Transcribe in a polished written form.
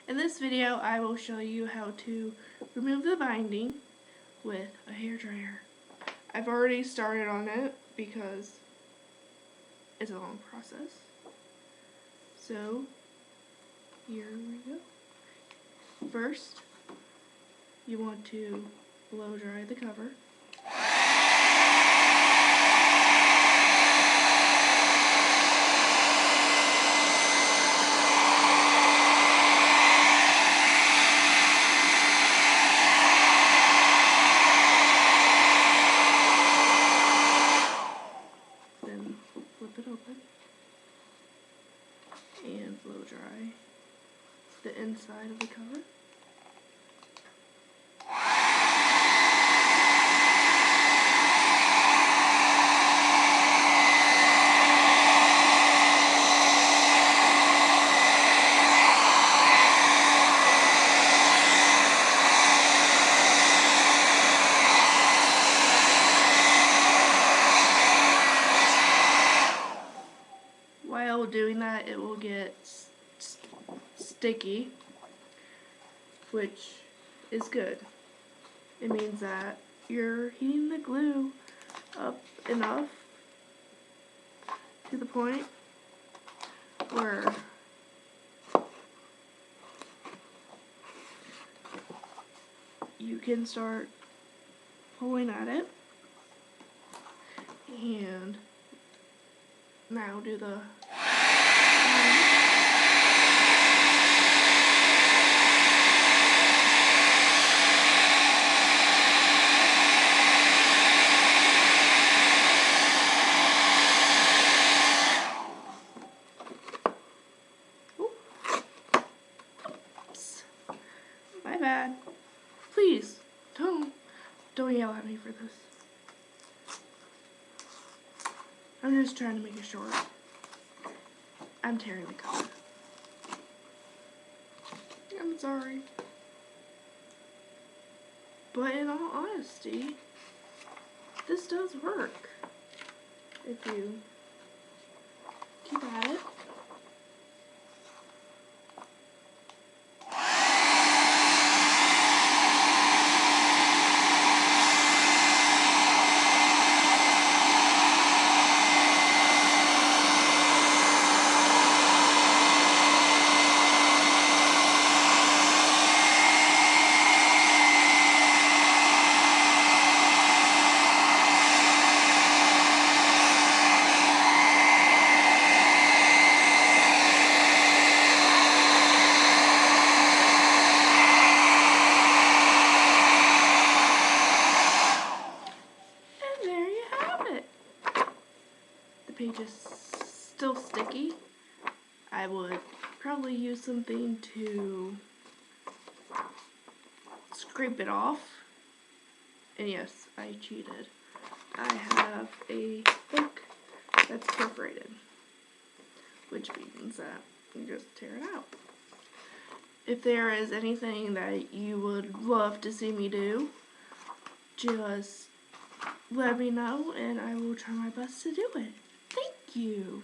In this video, I will show you how to remove the binding with a hairdryer. I've already started on it because it's a long process. So, here we go. First, you want to blow dry the cover. Then flip it open and blow dry the inside of the cover. While doing that, it will get sticky, which is good. It means that you're heating the glue up enough to the point where you can start pulling at it. And now do the my bad. Please, don't yell at me for this. I'm just trying to make it short. I'm tearing the cover. I'm sorry. But in all honesty, this does work. If you keep at it. The page is still sticky. I would probably use something to scrape it off. And yes, I cheated. I have a hook that's perforated, which means that you just tear it out. If there is anything that you would love to see me do, just let me know and I will try my best to do it. Thank you.